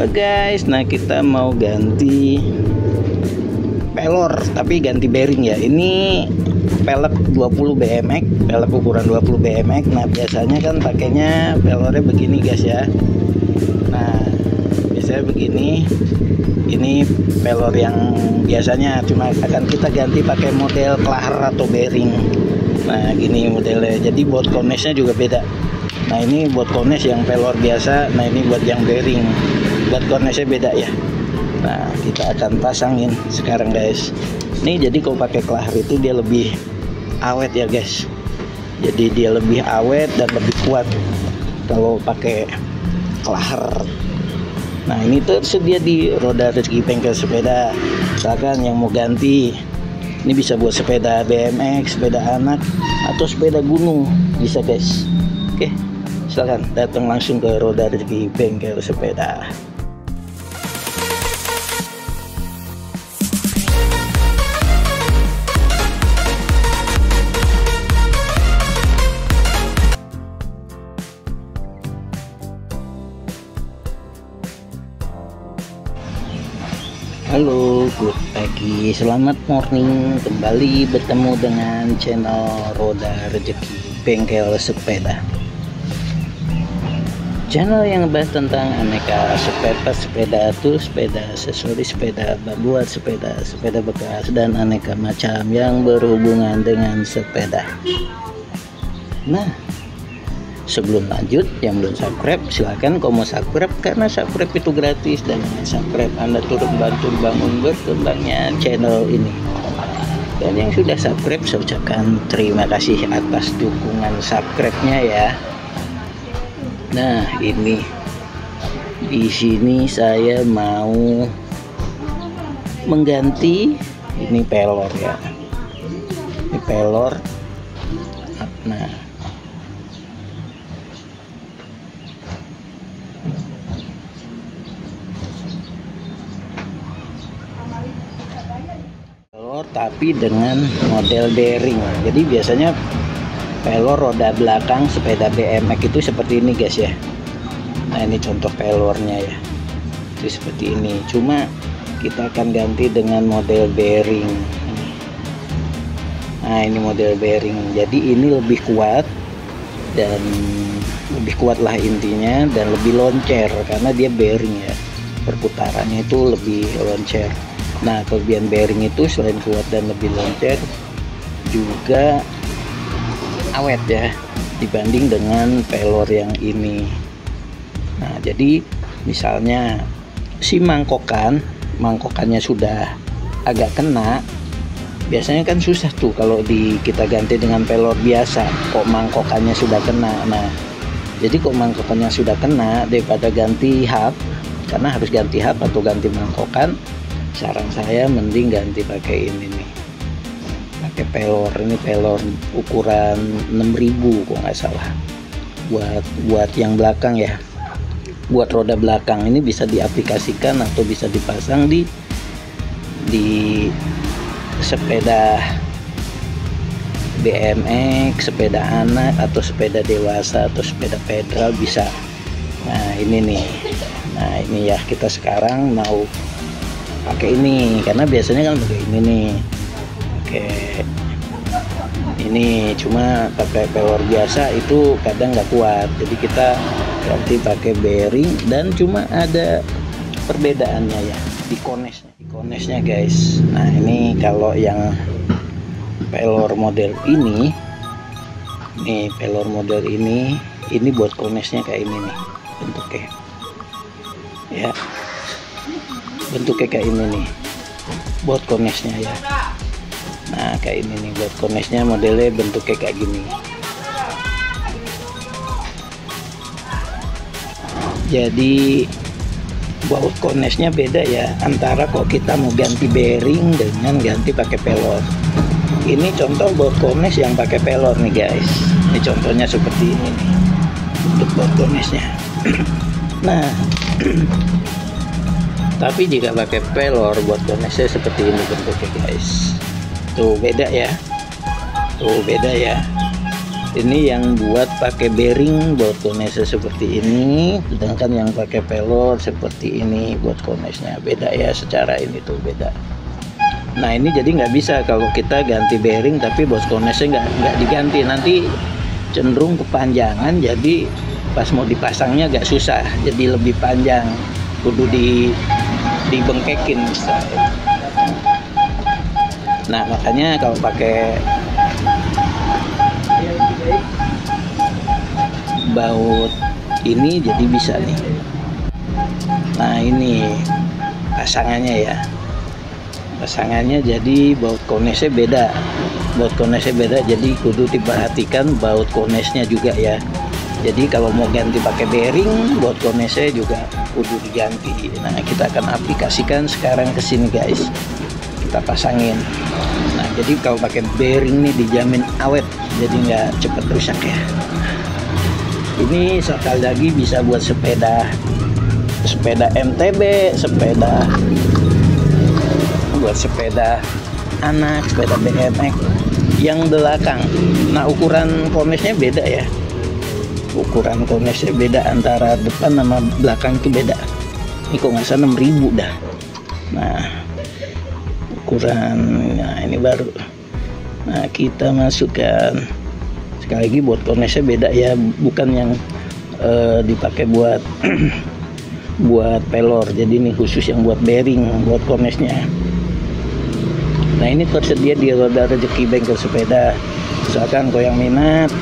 Guys, nah kita mau ganti pelor tapi ganti bearing ya. Ini pelek 20 BMX, pelek ukuran 20 BMX. Nah biasanya kan pakainya pelornya begini guys ya. Nah biasanya begini. Ini pelor yang biasanya, cuma akan kita ganti pakai model klaher atau bearing. Nah gini modelnya, jadi buat cornishnya juga beda. Nah ini buat cornish yang pelor biasa, nah ini buat yang bearing, buat cornishnya beda ya. Nah kita akan pasangin sekarang guys. Ini jadi kalau pakai klaher itu dia lebih awet ya guys. Jadi dia lebih awet dan lebih kuat kalau pakai klaher. Nah ini tersedia di Roda Rezeki Bengkel Sepeda. Misalkan yang mau ganti, ini bisa buat sepeda BMX, sepeda anak, atau sepeda gunung bisa guys. Oke, silakan datang langsung ke Roda Rezeki Bengkel Sepeda. Halo, good pagi, selamat morning. Kembali bertemu dengan channel Roda Rezeki Bengkel Sepeda. Channel yang ngebahas tentang aneka sepeda tools, sepeda aksesoris, sepeda buat sepeda, sepeda bekas, dan aneka macam yang berhubungan dengan sepeda. Nah, sebelum lanjut, yang belum subscribe silahkan kalau mau subscribe, karena subscribe itu gratis, dan dengan subscribe Anda turut bantu bangun berkembangnya channel ini. Dan yang sudah subscribe saya ucapkan terima kasih atas dukungan subscribe-nya ya. Nah ini di sini saya mau mengganti ini pelor ya. Ini pelor. Nah tapi dengan model bearing. Jadi biasanya pelor roda belakang sepeda BMX itu seperti ini guys ya. Nah ini contoh pelornya ya, itu seperti ini. Cuma kita akan ganti dengan model bearing. Nah ini model bearing, jadi ini lebih kuat dan lebih kuat lah intinya, dan lebih loncer karena dia bearing ya, perputarannya itu lebih loncer. Nah kelebihan bearing itu selain kuat dan lebih loncer, juga awet ya dibanding dengan pelor yang ini. Nah jadi misalnya si mangkokannya sudah agak kena, biasanya kan susah tuh kalau kita ganti dengan pelor biasa kok mangkokannya sudah kena. Nah jadi kok mangkokannya sudah kena, daripada ganti hub, karena harus ganti hub atau ganti mangkokan, saran saya mending ganti pakai ini nih, pakai pelor. Ini pelor ukuran 6000 kok nggak salah, buat yang belakang ya, buat roda belakang. Ini bisa diaplikasikan atau bisa dipasang di sepeda BMX, sepeda anak, atau sepeda dewasa, atau sepeda pedal bisa. Nah ini nih, nah ini ya, kita sekarang mau pakai ini karena biasanya kan pakai ini nih, oke ini cuma pakai pelor biasa itu kadang nggak kuat, jadi kita ganti pakai bearing. Dan cuma ada perbedaannya ya di koneshnya guys. Nah ini kalau yang pelor model ini pelor model ini buat koneshnya kayak ini nih bentuknya ya, bentuknya kayak ini nih buat koneshnya ya. Nah kayak ini nih buat koneshnya, modelnya bentuknya kayak gini. Jadi buat koneshnya beda ya, antara kok kita mau ganti bearing dengan ganti pakai pelor. Ini contoh buat konesh yang pakai pelor nih guys. Ini contohnya seperti ini nih untuk buat koneshnya. Nah tapi jika pakai pelor buat koneshnya seperti ini bentuknya guys. Tuh beda ya, tuh beda ya. Ini yang buat pakai bearing buat konesnya seperti ini, sedangkan yang pakai pelor seperti ini buat konesnya. Beda ya, secara ini tuh beda. Nah ini jadi nggak bisa kalau kita ganti bearing tapi buat konesnya nggak diganti, nanti cenderung kepanjangan, jadi pas mau dipasangnya agak susah, jadi lebih panjang, kudu dibengkekin misalnya. Nah makanya kalau pakai baut ini jadi bisa nih. Nah ini pasangannya ya, pasangannya jadi baut konesnya beda, jadi kudu diperhatikan baut konesnya juga ya. Jadi kalau mau ganti pakai bearing, baut konesnya juga kudu diganti. Nah kita akan aplikasikan sekarang ke sini guys, kita pasangin. Nah jadi kalau pakai bearing nih dijamin awet, jadi nggak cepet rusak ya. Ini sekali lagi bisa buat sepeda MTB, buat sepeda anak, sepeda BMX yang belakang. Nah ukuran konesnya beda ya, ukuran konesnya beda antara depan sama belakang itu beda. Ini kok nggak salah 6.000 dah. Nah ukuran, nah ini baru. Nah kita masukkan. Sekali lagi buat konesnya beda ya, bukan yang dipakai buat buat pelor. Jadi ini khusus yang buat bearing, buat konesnya. Nah ini tersedia di Roda Rezeki Bengkel Sepeda. Misalkan kau yang minat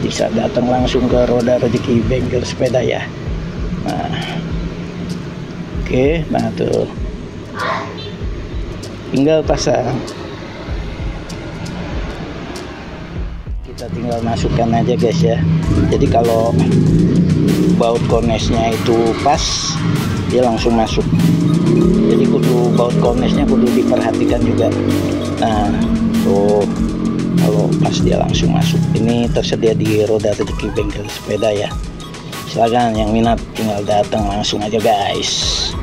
bisa datang langsung ke Roda Rezeki Bengkel Sepeda ya. Nah oke, nah tuh tinggal pasang. Kita tinggal masukkan aja guys ya. Jadi kalau baut konesnya itu pas, dia langsung masuk. Jadi kudu baut konesnya kudu diperhatikan juga. Nah tuh kalau pas dia langsung masuk. Ini tersedia di Roda Rezeki Bengkel Sepeda ya. Silakan yang minat tinggal datang langsung aja guys.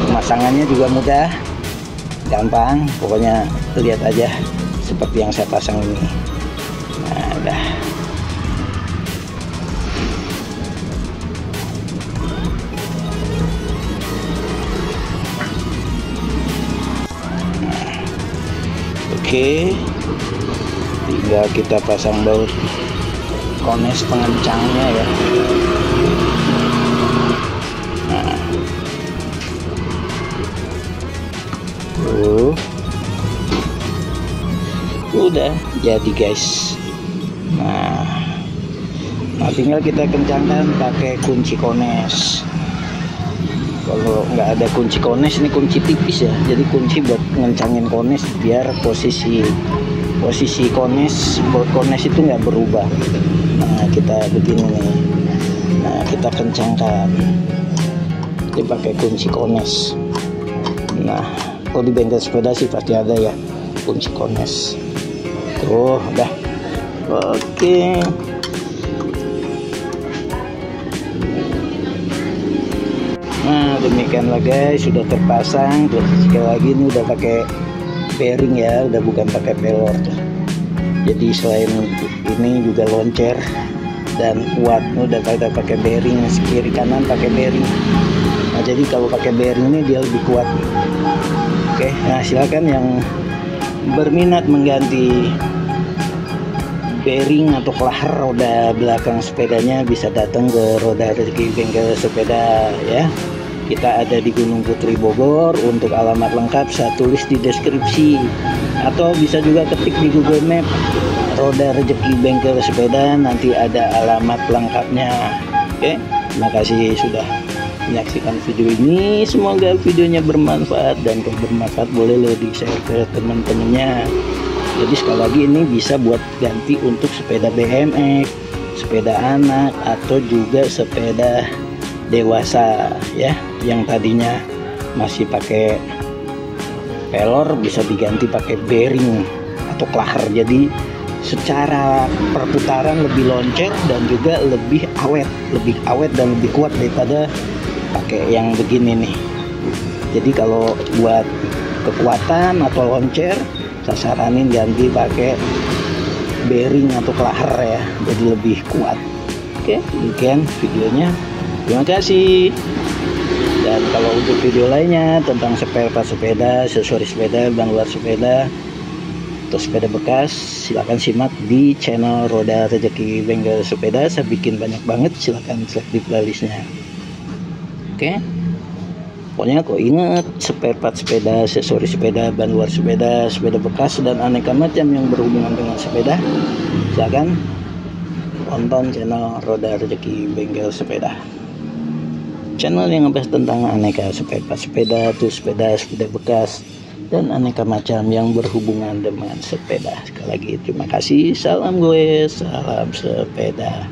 Pemasangannya juga mudah, gampang, pokoknya lihat aja seperti yang saya pasang ini. Nah udah. Oke, tinggal kita pasang baut kones pengencangnya ya. Nah udah jadi guys. Nah tinggal kita kencangkan pakai kunci kones. Kalau nggak ada kunci kones, ini kunci tipis ya, jadi kunci buat ngencangin kones biar posisi kones, baut kones itu nggak berubah. Nah kita begini nih, nah kita kencangkan, dia pakai kunci kones. Nah kalau di bengkel sepeda sih pasti ada ya kunci kones. Tuh udah oke. Nah demikianlah guys, sudah terpasang. Terus sekali lagi ini udah pakai bearing ya, udah bukan pakai pelor. Jadi selain ini juga loncer dan kuat. Udah pakai bearing, kiri kanan pakai bearing. Nah jadi kalau pakai bearing ini dia lebih kuat. Oke, nah silakan yang berminat mengganti bearing atau kelahar roda belakang sepedanya bisa datang ke Roda Rezeki Bengkel Sepeda ya. Kita ada di Gunung Putri Bogor. Untuk alamat lengkap saya tulis di deskripsi, atau bisa juga ketik di Google Map Roda Rezeki Bengkel Sepeda, nanti ada alamat lengkapnya. Oke, terima kasih sudah menyaksikan video ini. Semoga videonya bermanfaat, dan kalau bermanfaat boleh lo di share ke teman-temannya. Jadi sekali lagi ini bisa buat ganti untuk sepeda BMX, sepeda anak, atau juga sepeda dewasa ya, yang tadinya masih pakai pelor bisa diganti pakai bearing atau kelahar. Jadi secara perputaran lebih loncer dan juga lebih awet dan lebih kuat daripada pakai yang begini nih. Jadi kalau buat kekuatan atau loncer, saya saranin ganti pakai bearing atau kelahar ya, jadi lebih kuat. Oke, demikian videonya. Terima kasih. Dan kalau untuk video lainnya tentang spare part sepeda, aksesoris sepeda, ban luar sepeda, atau sepeda bekas, silahkan simak di channel Roda Rezeki Bengkel Sepeda. Saya bikin banyak banget, silahkan cek di playlistnya. Oke, pokoknya kok ingat, spare part sepeda, aksesoris sepeda, ban luar sepeda, sepeda bekas, dan aneka macam yang berhubungan dengan sepeda, silahkan tonton channel Roda Rezeki Bengkel Sepeda. Channel yang ngebahas tentang aneka spare part sepeda, tools sepeda, sepeda bekas, dan aneka macam yang berhubungan dengan sepeda. Sekali lagi terima kasih. Salam gue, salam sepeda.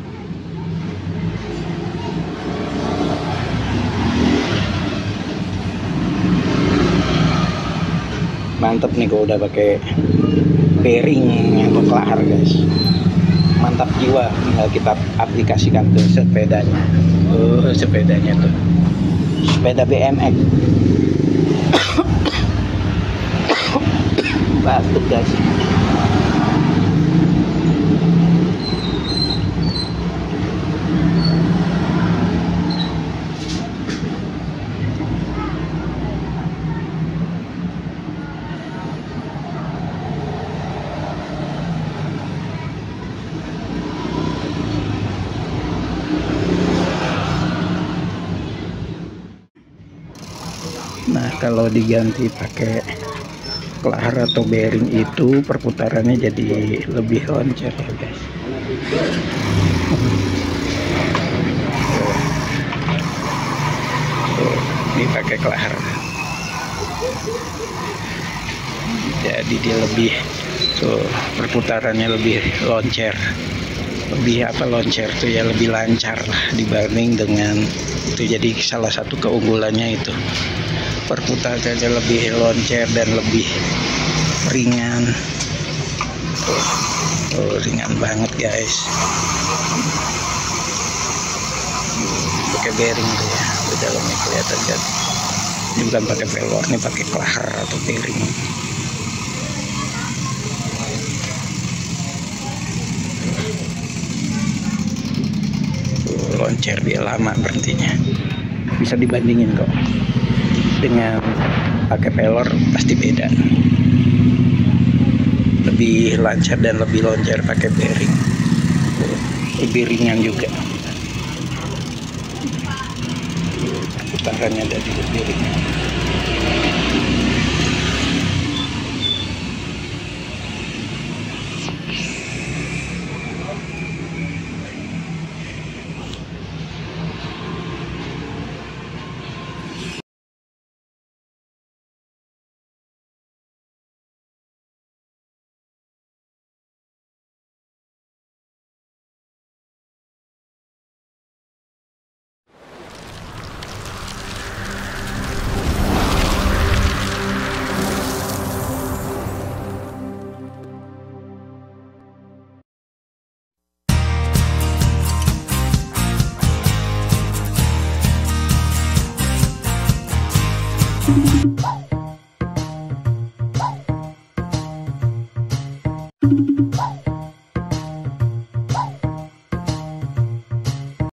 Mantap nih kalau udah pakai bearing atau kelahar guys. Mantap jiwa, tinggal kita aplikasikan ke sepedanya. Sepedanya tuh sepeda BMX. Batuk guys. Nah, kalau diganti pakai kelahar atau bearing itu perputarannya jadi lebih loncat ya guys. Ini pakai kelahar, jadi dia lebih perputarannya lebih loncer, lebih loncer tuh ya, lebih lancar lah dibanding dengan itu. Jadi salah satu keunggulannya itu perputarannya lebih loncer dan lebih ringan. Ringan banget guys. Pakai bearing tuh ya, di dalamnya kelihatan kan. Ini bukan pakai pelor, ini pakai kelahar atau bearing. Loncer dia lama berhentinya. Bisa dibandingin kok dengan pakai pelor, pasti beda. Lebih lancar dan lebih loncer pakai bearing. Lebih ringan juga. Putarannya dari lebih ringan.